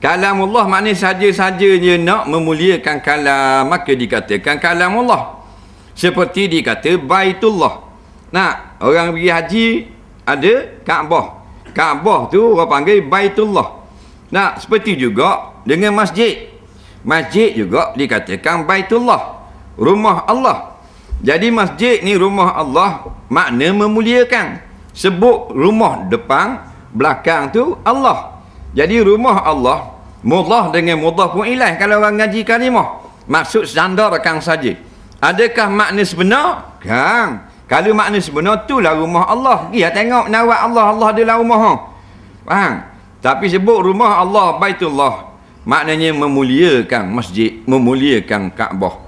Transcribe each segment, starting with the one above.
Kalamullah maknanya saja-sajanya nak memuliakan kalam, maka dikatakan kalamullah. Seperti dikata Baitullah. Nah, orang pergi haji ada Kaabah. Kaabah tu orang panggil Baitullah. Nah, seperti juga dengan masjid. Masjid juga dikatakan Baitullah, rumah Allah. Jadi masjid ni rumah Allah, makna memuliakan. Sebut rumah depan, belakang tu Allah. Jadi rumah Allah, mudhaf dengan mudhaf pun ilaih kalau orang ngaji kalimah. Maksud sandarkan saja. Adakah makna sebenar? Kan. Kalau makna sebenar itulah rumah Allah. Dia tengok nawak Allah, Allah adalah rumah. Faham? Tapi sebut rumah Allah Baitullah, maknanya memuliakan masjid, memuliakan Kaabah.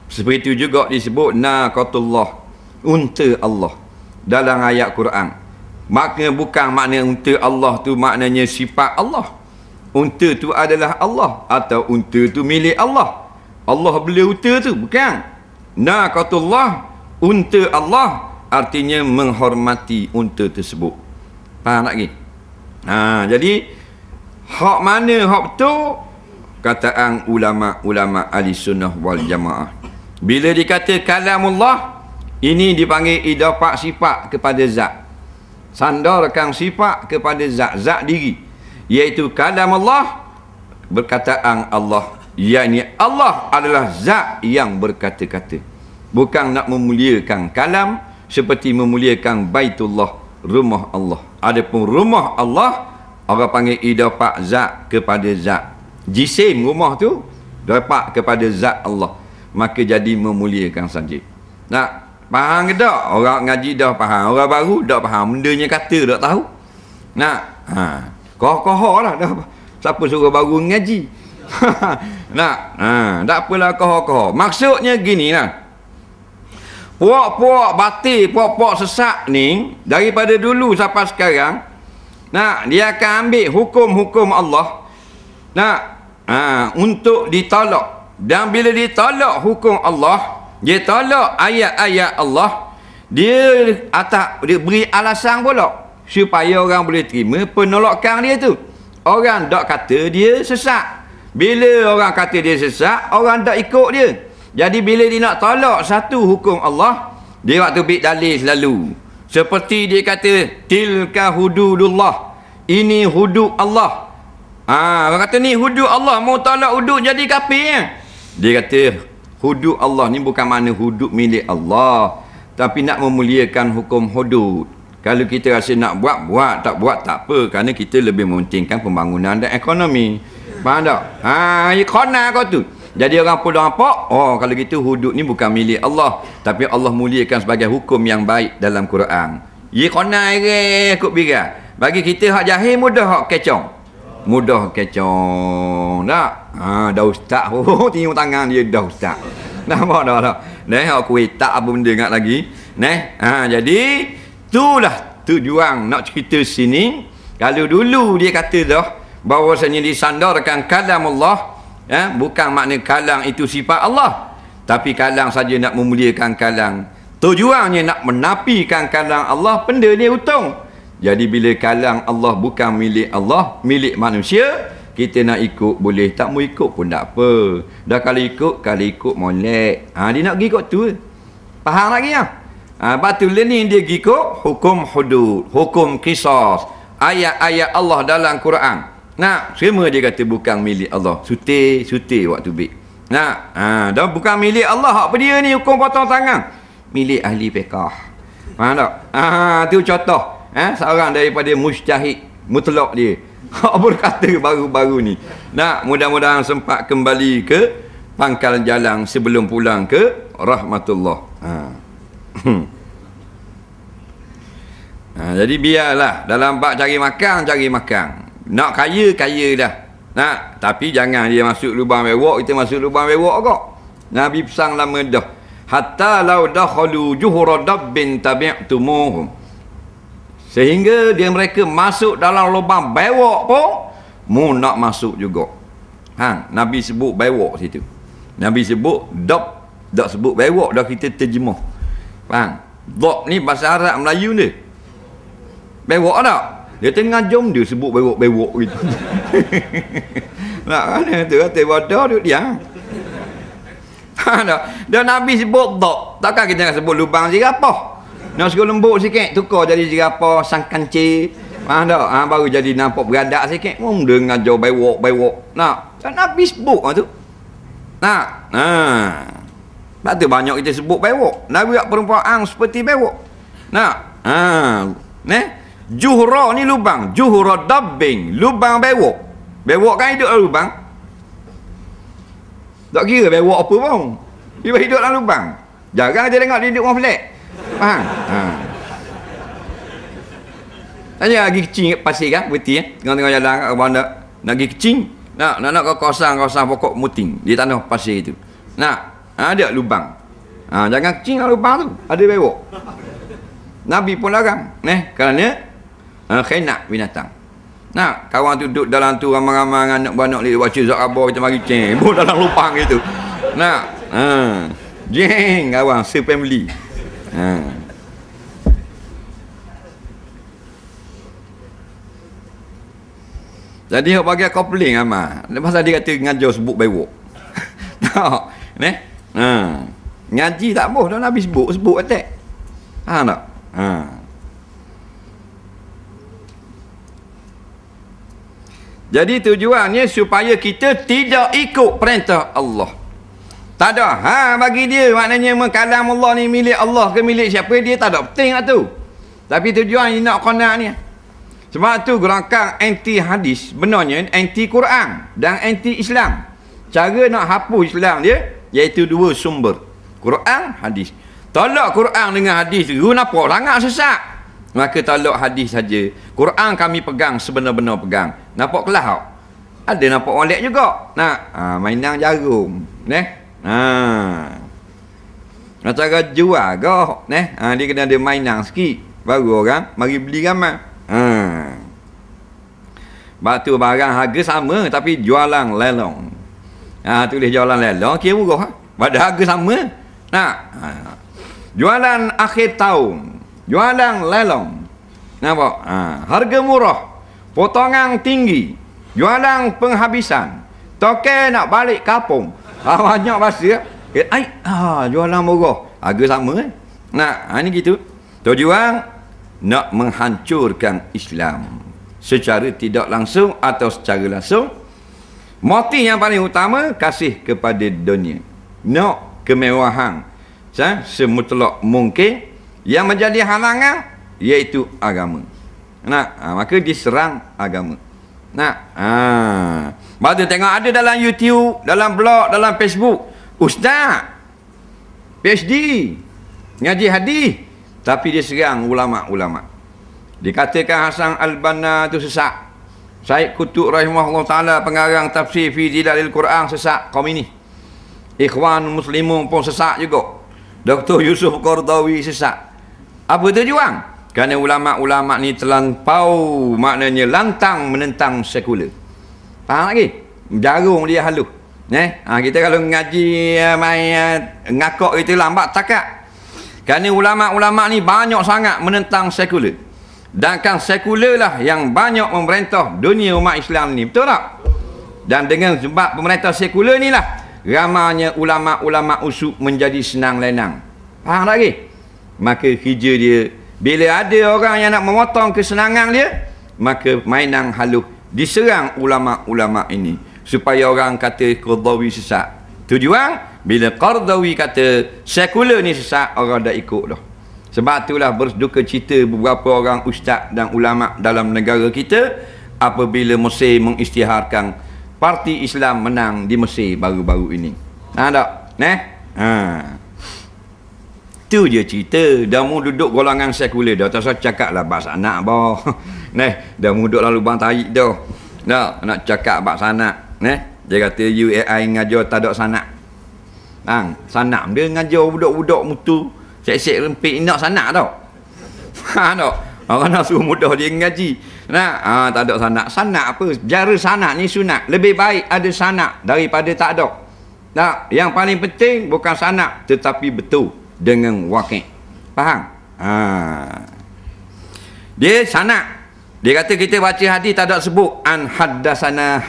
Seperti itu juga disebut naqatullah, unta Allah dalam ayat Quran. Maknanya bukan makna unta Allah tu maknanya sifat Allah. Unta tu adalah Allah atau unta tu milik Allah. Allah beli unta tu, bukan. Naqatullah, unta Allah, artinya menghormati unta tersebut. Faham tak lagi? Jadi hak mana hak betul? Kataan ulama-ulama ahli sunnah wal jamaah. Bila dikata kalamullah, ini dipanggil idafah sifat kepada zat. Sandarkan sifat kepada zat diri, iaitu kalamullah, berkataan Allah. Yakni Allah adalah zat yang berkata-kata. Bukan nak memuliakan kalam seperti memuliakan Baitullah, rumah Allah. Adapun rumah Allah, orang panggil idafah zat kepada zat. Jisim rumah tu dapat kepada zat Allah, maka jadi memuliakan saja. Nak faham ke tak? Orang ngaji dah faham, orang baru tak faham, bendanya kata tak tahu. Nak koh-koh lah dah. Siapa suruh baru ngaji? Nak tak apalah koh-koh. Maksudnya gini lah. Puak-puak batil, puak-puak sesak ni, daripada dulu sampai sekarang, dia akan ambil hukum-hukum Allah untuk ditolak. Dan bila ditolak hukum Allah, dia tolak ayat-ayat Allah, dia beri alasan pula supaya orang boleh terima penolakan dia tu. Orang tak kata dia sesat. Bila orang kata dia sesat, orang tak ikut dia. Jadi bila dia nak tolak satu hukum Allah, dia waktu bik dalil selalu. Seperti dia kata, tilka hududullah, ini hudud Allah. Orang kata ni hudud Allah, mau tolak hudud jadi kafir ya? Dia kata hudud Allah ni bukan makna hudud milik Allah, tapi nak memuliakan hukum hudud. Kalau kita rasa nak buat, tak buat tak apa, kerana kita lebih mementingkan pembangunan dan ekonomi. Faham tak? Khana kau tu. Jadi orang pun nampak, kalau gitu hudud ni bukan milik Allah, tapi Allah muliakan sebagai hukum yang baik dalam Quran. Ye khana ikut birat. Bagi kita hak jahil mudah hak kecong. Mudah kecong. Tak? Dah ustaz. Tengok tangan dia dah ustaz. Nampak dah. Hak kuih tak apa benda ingat lagi. Jadi itulah tujuan nak cerita sini. Kalau dulu dia kata dah bahawasanya disandarkan kalam Allah, bukan makna kalam itu sifat Allah, tapi kalam saja nak memuliakan kalam. Tujuannya nak menafikan kalam Allah, benda ni untung. Jadi bila kalam Allah bukan milik Allah, milik manusia, kita nak ikut boleh, tak mau ikut pun tak apa. Dah kalau ikut molek. Dia nak pergi ikut tu. Faham lagi ya? Betul ni dia pergi ikut hukum hudud, hukum qisas, ayat-ayat Allah dalam Quran. Semua dia kata bukan milik Allah. Suti waktu bik. Dah bukan milik Allah. Apa dia ni hukum potong tangan? Milik ahli fiqh. Faham tak? Tu contoh. Seorang daripada mujtahid mutlak dia. Berkata baru-baru ni. Mudah-mudahan sempat kembali ke pangkal jalan sebelum pulang ke rahmatullah. Jadi biarlah dalam bab cari makan. Nak kaya dah. Tapi jangan dia masuk lubang bewok, kita masuk lubang bewok kok. Nabi pesan lama dah. Hatta law dakhalu juhra dabbin tabi'tumuhum. Sehingga mereka masuk dalam lubang bewok pun mu nak masuk juga. Nabi sebut bewok situ. Nabi sebut dab, tak sebut bewok, dah kita terjemah. Faham? Dab ni bahasa Arab Melayu ni. Bewok tak? Dia tengah jom dia sebut bewok-bewok gitu. Nak mana tu kata bodoh duk dia. Dan Nabi sebut dok. Takkan kita nak sebut lubang jerapah. Nak suruh lembut sikit, tukar jadi jerapah sang kancil. Baru jadi nampak beradak sikit. Dia ngajar bewok-bewok. Nak, Nabi sebut tu. Nak. Sebab tu banyak kita sebut bewok. Nabi buat perumpamaan seperti bewok. Nak. Juhra ni lubang. Juhra dabbing. Lubang bewok. Bewok kan hidup dalam lubang. Tak kira bewok apa pun. Dia hidup dalam lubang. Jarang dia tengok dia hidup orang flat. Faham? Tanya lagi kecing kat pasir kan? Berhenti tengah-tengah jalan kat bandar. Nak pergi kecing. Nak ke kawasan pokok muting. Di tanah pasir itu. Ada lubang. Jangan kecing dalam lubang tu. Ada bewok. Nabi pun larang. Kerana khianat binatang. Kawan tu duduk dalam tu ramai-ramai anak beranak dia baca zat khabar kita mari cebok dalam lubang gitu. Jeng kawan se-family. Jadi hok bagi coupling amat. Lepas dia kata ngajar sebut bewok. Tak. Ngaji tak boh dah Nabi sebut attack. Tak? Jadi tujuannya supaya kita tidak ikut perintah Allah. Tak ada. Bagi dia maknanya kalam Allah ni milik Allah ke milik siapa dia tak ada penting lah tu. Tapi tujuan nak qana' ni. Sebab tu gerakan anti hadis benarnya anti Quran dan anti Islam. Cara nak hapus Islam dia iaitu dua sumber. Quran, hadis. Tolak Quran dengan hadis tu nampak sangat sesat. Maka tolak hadis saja. Quran kami pegang sebenar-benar pegang. Nampak kelas tak? Ada nampak molek juga. Mainan jarum. Cara jual kau. Dia kena ada mainan sikit. Baru orang mari beli ramai. Batu barang harga sama tapi jualan lelong. Tulis jualan lelong kira murah. Pada harga sama. Jualan akhir tahun. Jualan lelong. Nampak? Harga murah. Potongan tinggi. Jualan penghabisan. Token nak balik kampung. Banyak bahasa. Jualan murah. Harga sama. Ini gitu. Tujuan nak menghancurkan Islam. Secara tidak langsung atau secara langsung. Motif yang paling utama kasih kepada dunia. Nak kemewahan. Semutlak mungkin. Yang menjadi halangan iaitu agama. Maka diserang agama. Baru tengok ada dalam YouTube, dalam blog, dalam Facebook, ustaz PhD ngaji hadis tapi dia serang ulama-ulama. Dikatakan Hasan Al-Banna tu sesat. Syed Qutb rahimahullah taala pengarang tafsir fi Zilalil Quran sesat kaum ini. Ikhwan Muslimun pun sesat juga. Dr. Yusuf Qardawi sesat. Apa tujuan? Kerana ulama-ulama ni terlampau maknanya lantang menentang sekular. Faham lagi? Jarum dia halus. Kita kalau ngaji ngakak itu lambat takak. Kerana ulama-ulama ni banyak sangat menentang sekular. Dan kan sekular lah yang banyak memerintah dunia umat Islam ni. Betul tak? Dan dengan sebab pemerintah sekular ni lah ramanya ulama-ulama usuk menjadi senang lenang. Faham tak lagi? Maka kerja dia bila ada orang yang nak memotong kesenangan dia, maka mainan halus diserang ulama-ulama ini supaya orang kata Qardawi sesat. Tujuan bila Qardawi kata sekular ni sesat, orang dah ikut dah. Sebab itulah berduka cita beberapa orang ustaz dan ulama dalam negara kita apabila Mesir mengisytiharkan parti Islam menang di Mesir baru-baru ini. Tak? Itu je cerita. Dah mu duduk golongan sekular dah. Tak usah cakap lah bahasa anak bah. Dah mu duduk lalu bang tarik dah. Nak cakap bahasa anak. Dia kata UAI ngajar tak ada sanak. Sanak dia ngajar budak-budak mutu. Sek-sek rempik nak sanak tau. Tak? Orang nak suruh mudah dia ngaji. Tak ada sanak. Sanak apa? Jara sanak ni sunat. Lebih baik ada sanak daripada tak ada. Yang paling penting bukan sanak tetapi betul dengan wakil. Faham? Dia sanak. Dia kata kita baca hadis tak ada sebut an haddasana.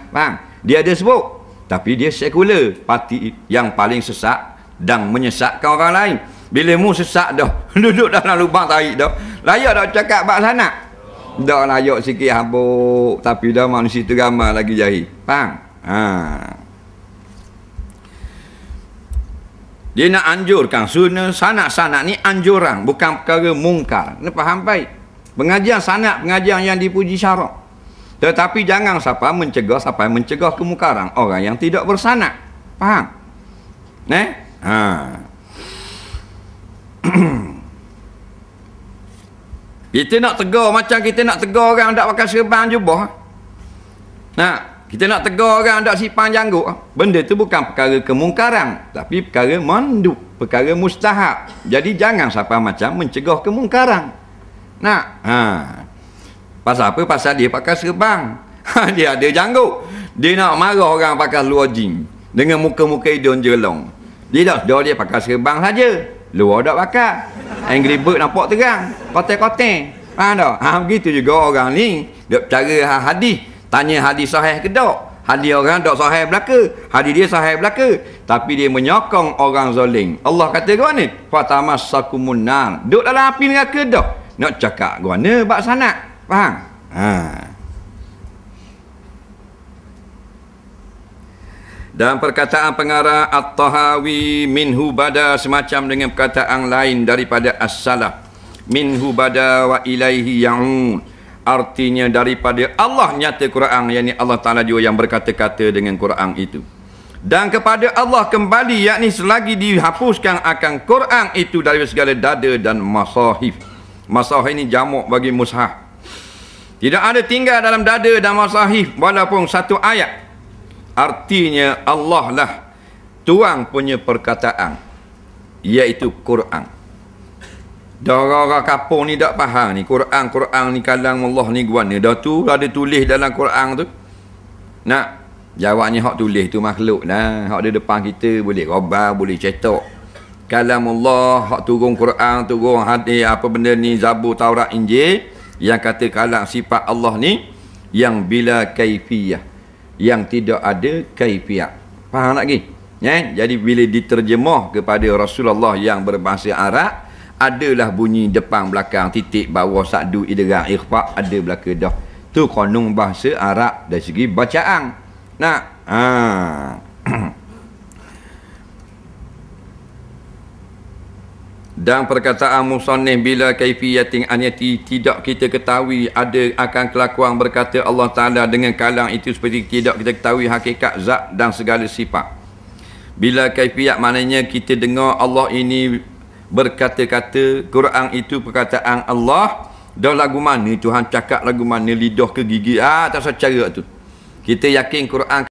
Faham? Dia ada sebut. Tapi dia sekular. Parti yang paling sesat dan menyesatkan orang lain. Bila mu sesat dah, duduk dalam lubang tarik dah. Layak dah cakap bak sana. Dah layak sikit habuk. Tapi dah manusia tu ramai lagi jahil. Faham? Dia nak anjurkan sunnah sanak-sanak ni anjuran, bukan perkara mungkar. Ni faham baik. Pengajian sanak, pengajian yang dipuji syarak. Tetapi jangan sampai mencegah kemungkaran orang yang tidak bersanak. Faham? Kita nak tegur macam kita nak tegur orang tak pakai serban jubah. Kita nak tegur orang tak sipang janggut. Benda tu bukan perkara kemungkaran, tapi perkara mandub, perkara mustahab. Jadi jangan sampai macam mencegah kemungkaran. Pasal apa? Pasal dia pakai serban. Dia ada janggut. Dia nak marah orang pakai luar jin dengan muka-muka hidung jelong. Dia dia pakai serban saja. Luar tak pakai. Angry Bird nampak terang. Kotek-kotek. Faham tak? Begitu juga orang ni. Dia percaya hadis. Tanya hadis sahih ke tak? Hadis orang tak sahih belaka. Hadis dia sahih belaka. Tapi dia menyokong orang zalim. Allah kata ke mana? Fatamassakumun nar. Duduk dalam api neraka dah. Nak cakap ke mana? Bak sanak. Faham? Dan perkataan pengarah At-Tahawi minhu bada semacam dengan perkataan lain daripada as-salaf. Minhu bada wa ilaihi ya'un. Artinya daripada Allah nyata Quran, yakni Allah Ta'ala juga yang berkata-kata dengan Quran itu. Dan kepada Allah kembali, yakni selagi dihapuskan akan Quran itu dari segala dada dan masahif. Masahif ini jamak bagi mushaf. Tidak ada tinggal dalam dada dan masahif walaupun satu ayat. Artinya Allah lah tuang punya perkataan, iaitu Quran. Orang-orang kapung ni tak faham ni Quran ni kalam Allah ni guana. Dah tu ada tulis dalam Quran tu. Nak jawabnya hak tulis tu makhluk lah. Hak di depan kita boleh robar, boleh cetak. Kalam Allah, hak turun Quran, turun hadis, apa benda ni, Zabur, Taurat, Injil, yang kata kalam sifat Allah ni yang bila kaifiyah, yang tidak ada kaifiyah. Faham lagi? Jadi bila diterjemah kepada Rasulullah yang berbahasa Arab, adalah bunyi depan belakang, titik bawah, sakdu, idgham, ikhfa, ada belaka dah. Tu konong bahasa Arab dari segi bacaan. Dan perkataan musannif bila kaifiyatin anyati, tidak kita ketahui ada akan kelakuan berkata Allah Ta'ala dengan kalam itu seperti tidak kita ketahui hakikat zat dan segala sifat. Bila kaifiyat maknanya kita dengar Allah ini berkata-kata, Quran itu perkataan Allah. Dah lagu mana Tuhan cakap, lagu mana lidah ke gigi, tak secara tu. Kita yakin Quran